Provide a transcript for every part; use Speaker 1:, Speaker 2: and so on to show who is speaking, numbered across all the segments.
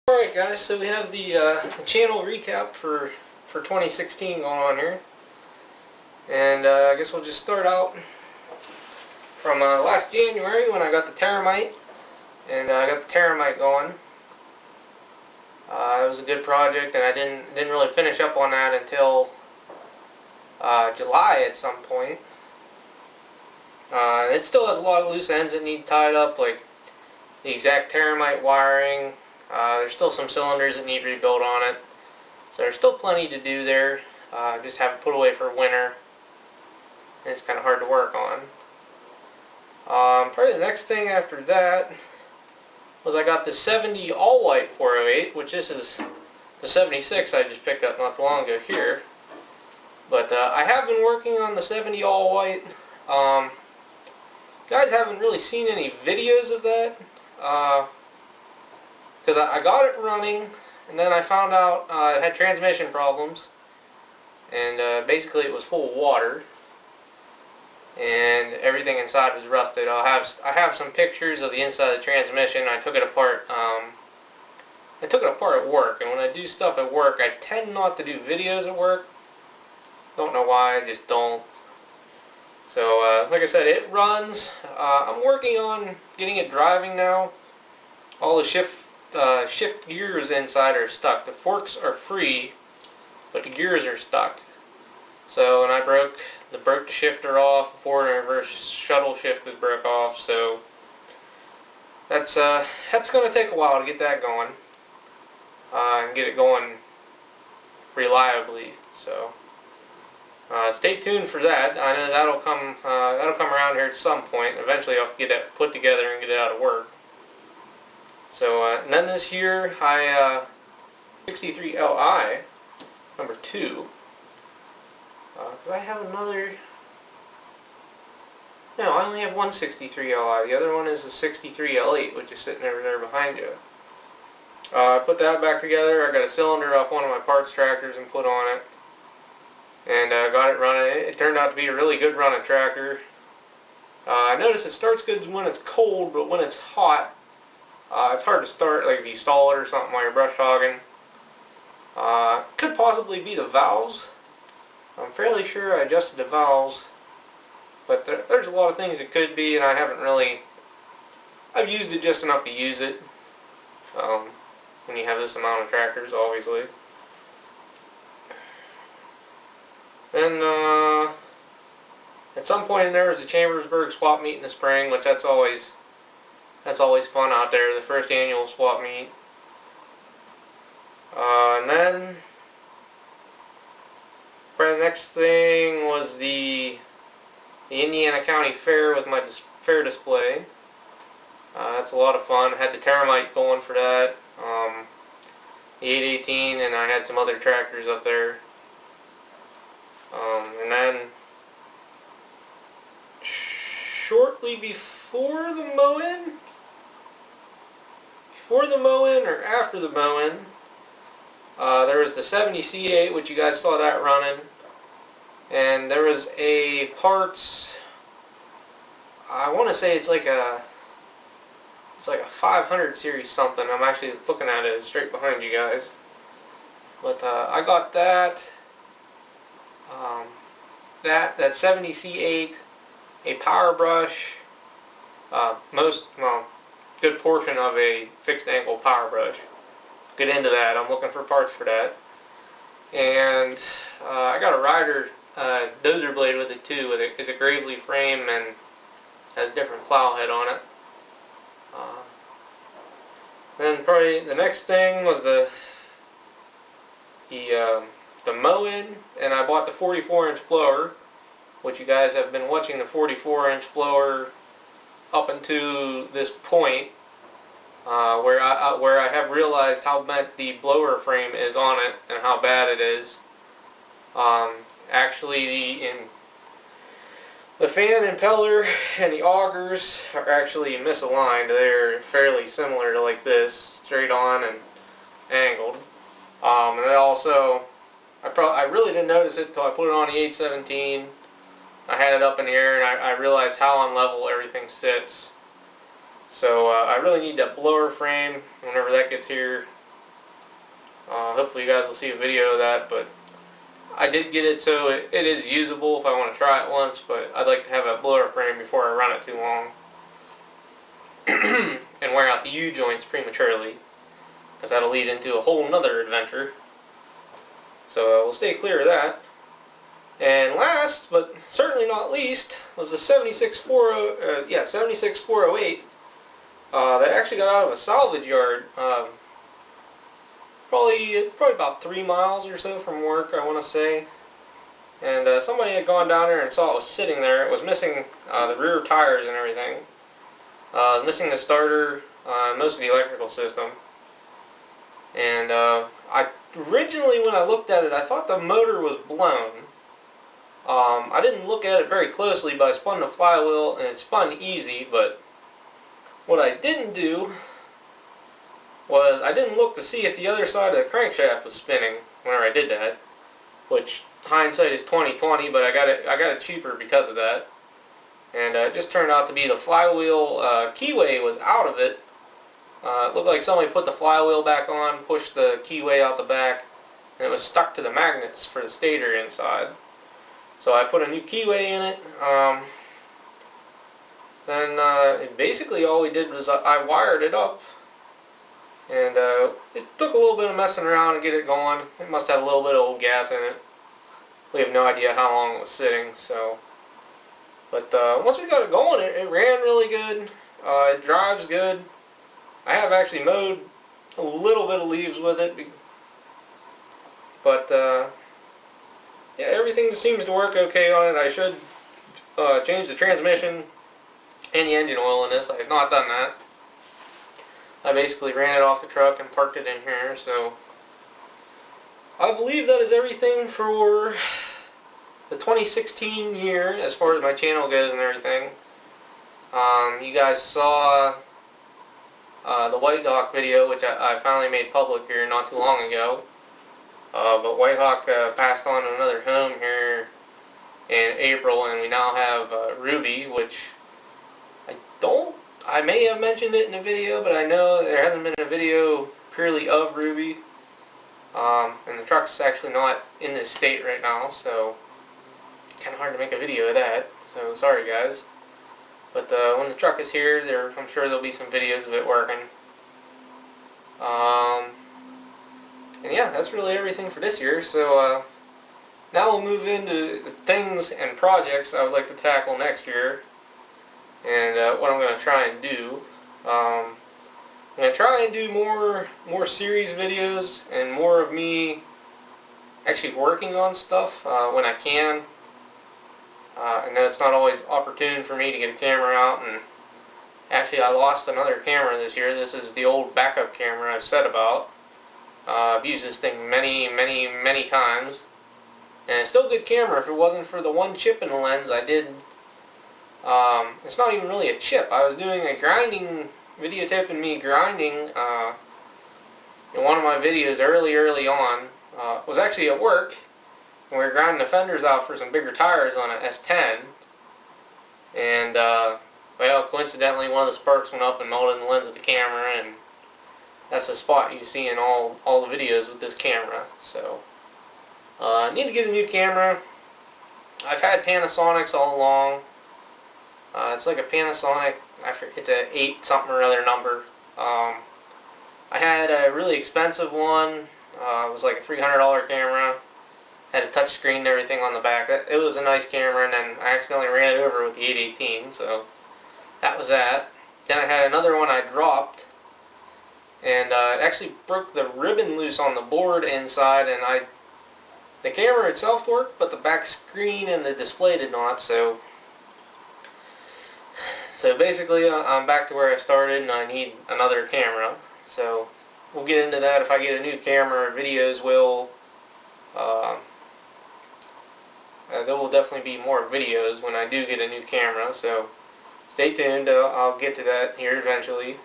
Speaker 1: Alright guys, so we have the channel recap for 2016 going on here. And I guess we'll just start out from last January when I got the Terramite. And I got the Terramite going. It was a good project, and I didn't really finish up on that until July at some point. It still has a lot of loose ends that need tied up, like the exact Terramite wiring. There's still some cylinders that need rebuilt on it, so there's still plenty to do there. Just have it put away for winter, and it's kind of hard to work on. Probably the next thing after that was I got the 70 all-white 408, which this is the 76 I just picked up not too long ago here. But I have been working on the 70 all-white. Guys haven't really seen any videos of that. Because I got it running, and then I found out it had transmission problems, and basically it was full of water, and everything inside was rusted. I have some pictures of the inside of the transmission. I took it apart. I took it apart at work, and when I do stuff at work, I tend not to do videos at work. Don't know why, I just don't. So like I said, it runs. I'm working on getting it driving now. All the shift gears inside are stuck. The forks are free, but the gears are stuck. So, and I broke the shifter off. The forward and reverse shuttle shift was broke off. So that's going to take a while to get that going, and get it going reliably. So stay tuned for that. I know that'll come around here at some point. Eventually, I'll get that put together and get it out of work. So, and then this year, 63Li, number 2, because I have another, no, I only have one 63Li, the other one is the 63L8, which is sitting over there behind you. I put that back together. I got a cylinder off one of my parts tractors and put on it, and got it running. It turned out to be a really good running tractor. I noticed it starts good when it's cold, but when it's hot, it's hard to start, like if you stall it or something while you're brush hogging. Could possibly be the valves. I'm fairly sure I adjusted the valves, but there's a lot of things it could be, and I haven't really, I've used it just enough to use it, when you have this amount of tractors, obviously. Then, at some point in there was the Chambersburg swap meet in the spring, which that's always fun out there, the first annual swap meet. And then, the next thing was the Indiana County Fair with my fair display. That's a lot of fun. I had the Terramite going for that, the 818, and I had some other tractors up there. And then, shortly before the mow-in, or after the mow-in, there was the 70 C8, which you guys saw that running, and there was a parts, I want to say it's like a 500 series something. I'm actually looking at it straight behind you guys, but I got that, that 70 C8, a power brush, good portion of a fixed angle power brush. Get into that. I'm looking for parts for that. And I got a Ryder dozer blade with it too. It's a Gravely frame and has a different plow head on it. Then probably the next thing was the mow-in, and I bought the 44-inch blower, which you guys have been watching the 44-inch blower up until this point, where I have realized how bent the blower frame is on it and how bad it is. Actually, the fan impeller and the augers are actually misaligned. They're fairly similar to like this, straight on and angled. And then also, I really didn't notice it until I put it on the 817. I had it up in the air, and I realized how unlevel everything sits. So I really need that blower frame whenever that gets here. Hopefully you guys will see a video of that, but I did get it so it is usable if I want to try it once, but I'd like to have a blower frame before I run it too long and wear out the U-joints prematurely, because that'll lead into a whole nother adventure. So we'll stay clear of that. And last, but certainly not least, was the 76408 that actually got out of a salvage yard. Probably about 3 miles or so from work, I want to say. And somebody had gone down there and saw it was sitting there. It was missing the rear tires and everything. Missing the starter, most of the electrical system. And originally when I looked at it, I thought the motor was blown. I didn't look at it very closely, but I spun the flywheel and it spun easy. But what I didn't do was I didn't look to see if the other side of the crankshaft was spinning whenever I did that, which hindsight is 20/20, but I got it cheaper because of that. And it just turned out to be the flywheel keyway was out of it. It looked like somebody put the flywheel back on, pushed the keyway out the back, and it was stuck to the magnets for the stator inside. So I put a new keyway in it. Then basically all we did was I wired it up, and it took a little bit of messing around to get it going. It must have a little bit of old gas in it. We have no idea how long it was sitting. So, but once we got it going, it ran really good. It drives good. I have actually mowed a little bit of leaves with it, but yeah, everything seems to work okay on it. I should change the transmission and the engine oil in this. I have not done that. I basically ran it off the truck and parked it in here, so I believe that is everything for the 2016 year as far as my channel goes and everything. You guys saw the White Hawk video, which I finally made public here not too long ago. But White Hawk passed on to another home here in April, and we now have Ruby, which I may have mentioned it in a video, but I know there hasn't been a video purely of Ruby. And the truck's actually not in this state right now, so kind of hard to make a video of that. So sorry guys. But when the truck is here, I'm sure there'll be some videos of it working. And yeah, that's really everything for this year. So now we'll move into the things and projects I would like to tackle next year, and what I'm going to try and do. I'm going to try and do more series videos and more of me actually working on stuff when I can. I know it's not always opportune for me to get a camera out, and actually I lost another camera this year. This is the old backup camera I've said about. I've used this thing many times, and it's still a good camera if it wasn't for the one chip in the lens. I did, it's not even really a chip. I was doing a grinding, videotaping me grinding in one of my videos early on. It was actually at work. We were grinding the fenders out for some bigger tires on an S10, and well, coincidentally one of the sparks went up and molded in the lens of the camera, and that's the spot you see in all the videos with this camera. So I need to get a new camera. I've had Panasonics all along. It's like a Panasonic, it's a 8 something or other number. I had a really expensive one. It was like a $300 camera. Had a touch screen and everything on the back. It was a nice camera, and then I accidentally ran it over with the 818, so that was that. Then I had another one I dropped, and it actually broke the ribbon loose on the board inside, and the camera itself worked, but the back screen and the display did not. So basically I'm back to where I started, and I need another camera. So we'll get into that. If I get a new camera, videos will there will definitely be more videos when I do get a new camera, so stay tuned. I'll get to that here eventually.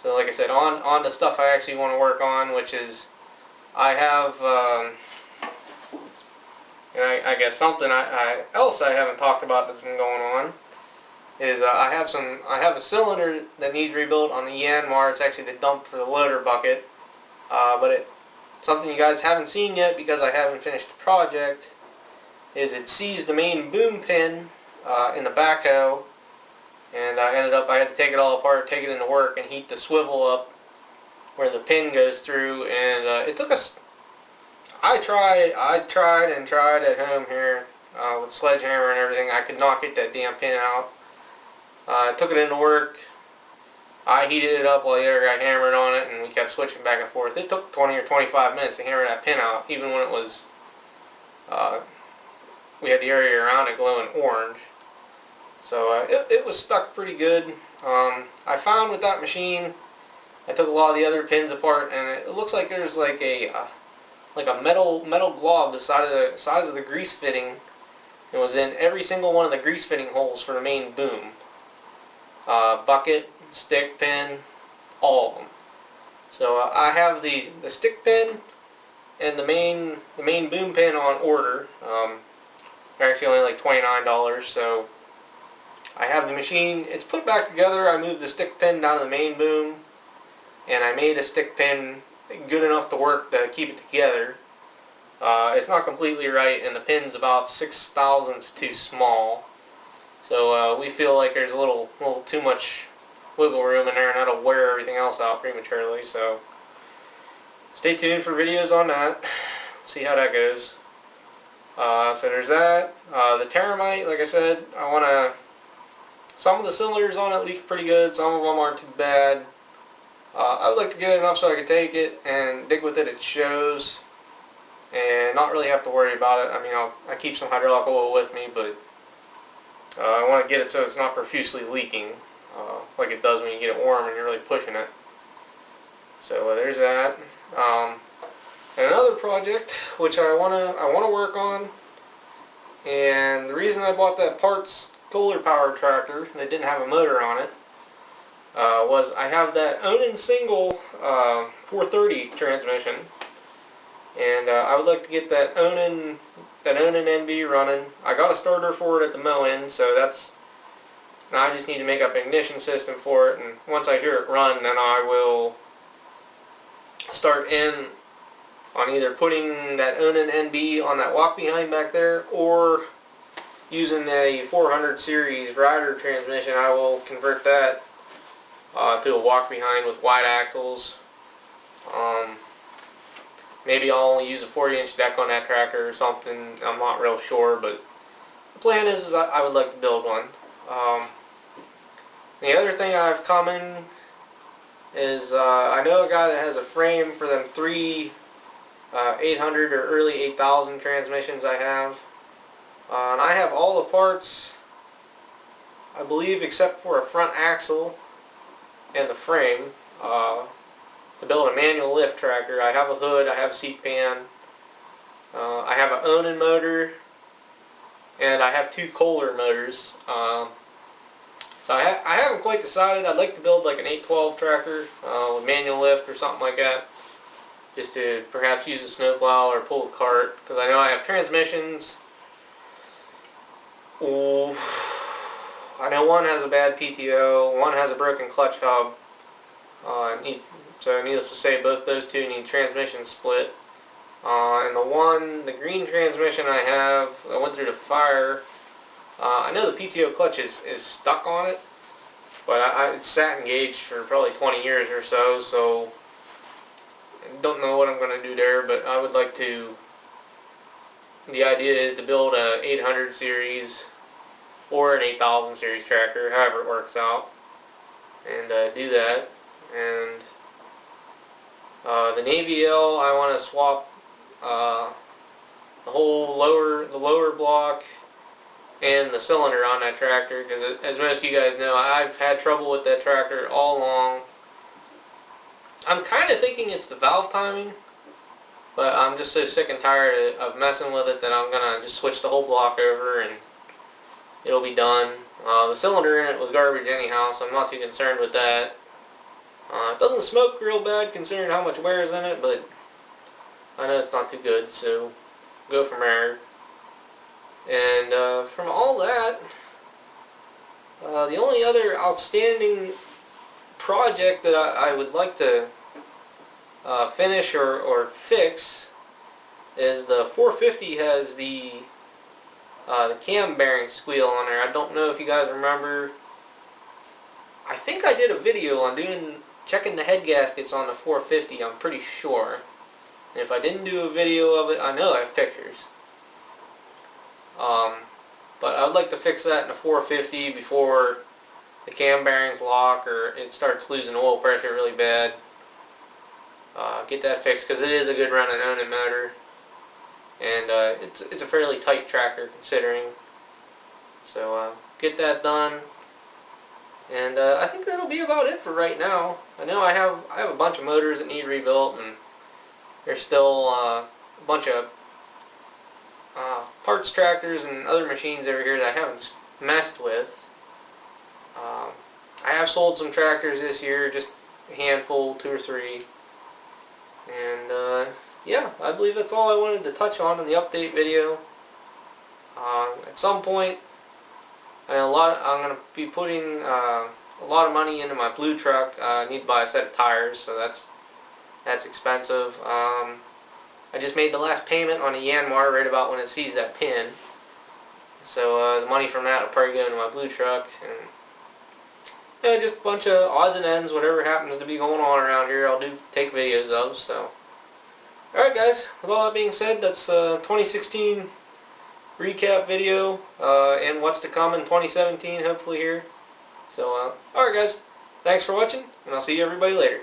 Speaker 1: So like I said, on the stuff I actually want to work on, which is I have, and I guess something else I haven't talked about that's been going on is I have a cylinder that needs rebuilt on the Yanmar. It's actually the dump for the loader bucket. But something you guys haven't seen yet because I haven't finished the project is it seized the main boom pin in the backhoe, and I had to take it all apart, take it into work, and heat the swivel up where the pin goes through, and it took us. I tried at home here with a sledgehammer and everything. I could not get that damn pin out. I took it into work. I heated it up while the other guy hammered on it, and we kept switching back and forth. It took 20 or 25 minutes to hammer that pin out, even when it was, we had the area around it glowing orange. So it was stuck pretty good. I found with that machine, I took a lot of the other pins apart, and it looks like there's like a metal glob the size of the grease fitting. It was in every single one of the grease fitting holes for the main boom. Bucket, stick pin, all of them. So I have the stick pin and the main boom pin on order. They're actually only like $29. So I have the machine. It's put back together. I moved the stick pin down to the main boom, and I made a stick pin good enough to work to keep it together. It's not completely right, and the pin's about 6 thousandths too small. So we feel like there's a little too much wiggle room in there, and that'll wear everything else out prematurely. So stay tuned for videos on that. See how that goes. So there's that. The Terramite, like I said, some of the cylinders on it leak pretty good. Some of them aren't too bad. I would like to get it enough so I could take it and dig with it at shows and not really have to worry about it. I mean, I keep some hydraulic oil with me, but I want to get it so it's not profusely leaking like it does when you get it warm and you're really pushing it. So there's that. And another project which I want to work on, and the reason I bought that Parts Kohler powered tractor that didn't have a motor on it was I have that Onan single 430 transmission, and I would like to get that Onan NB running. I got a starter for it at the Moen, so now I just need to make up an ignition system for it, and once I hear it run, then I will start in on either putting that Onan NB on that walk behind back there, or using a 400 series rider transmission. I will convert that to a walk behind with wide axles. Maybe I'll only use a 40-inch deck on that tractor or something. I'm not real sure, but the plan is I would like to build one. The other thing I have coming is I know a guy that has a frame for them 3 800 or early 8000 transmissions I have. And I have all the parts, I believe, except for a front axle and the frame to build a manual lift tractor. I have a hood, I have a seat pan, I have an Onan motor, and I have 2 Kohler motors. So I haven't quite decided. I'd like to build like an 812 tractor with manual lift or something like that, just to perhaps use a snowplow or pull a cart, because I know I have transmissions. Oh, I know one has a bad PTO, one has a broken clutch hub, so needless to say, both those two need transmission split. And the green transmission I have, I went through the fire. I know the PTO clutch is stuck on it, but it's sat engaged for probably 20 years or so I don't know what I'm going to do there, but I would like to. The idea is to build a 800 series or an 8000 series tractor, however it works out, and do that. And the Navy L, I want to swap the lower block and the cylinder on that tractor, because as most of you guys know, I've had trouble with that tractor all along. I'm kind of thinking it's the valve timing, but I'm just so sick and tired of messing with it that I'm going to just switch the whole block over and it'll be done. The cylinder in it was garbage anyhow, so I'm not too concerned with that. It doesn't smoke real bad considering how much wear is in it, but I know it's not too good, so go from there. And from all that, the only other outstanding project that I would like to finish or fix is the 450 has the cam bearing squeal on there. I don't know if you guys remember. I think I did a video on checking the head gaskets on the 450. I'm pretty sure. And if I didn't do a video of it, I know I have pictures. But I would like to fix that in the 450 before the cam bearings lock or it starts losing oil pressure really bad. Get that fixed because it is a good running Onan motor, and it's a fairly tight tractor considering. So get that done, and I think that'll be about it for right now. I know I have a bunch of motors that need rebuilt, and there's still a bunch of parts tractors and other machines over here that I haven't messed with. I have sold some tractors this year, just a handful, 2 or 3. And yeah, I believe that's all I wanted to touch on in the update video. At some point, I'm going to be putting a lot of money into my blue truck. I need to buy a set of tires, so that's expensive. I just made the last payment on a Yanmar right about when it sees that pin. So the money from that will probably go into my blue truck. And yeah, just a bunch of odds and ends, whatever happens to be going on around here, I'll take videos of. So, alright guys, with all that being said, that's 2016 recap video and what's to come in 2017 hopefully here. So, alright guys, thanks for watching, and I'll see everybody later.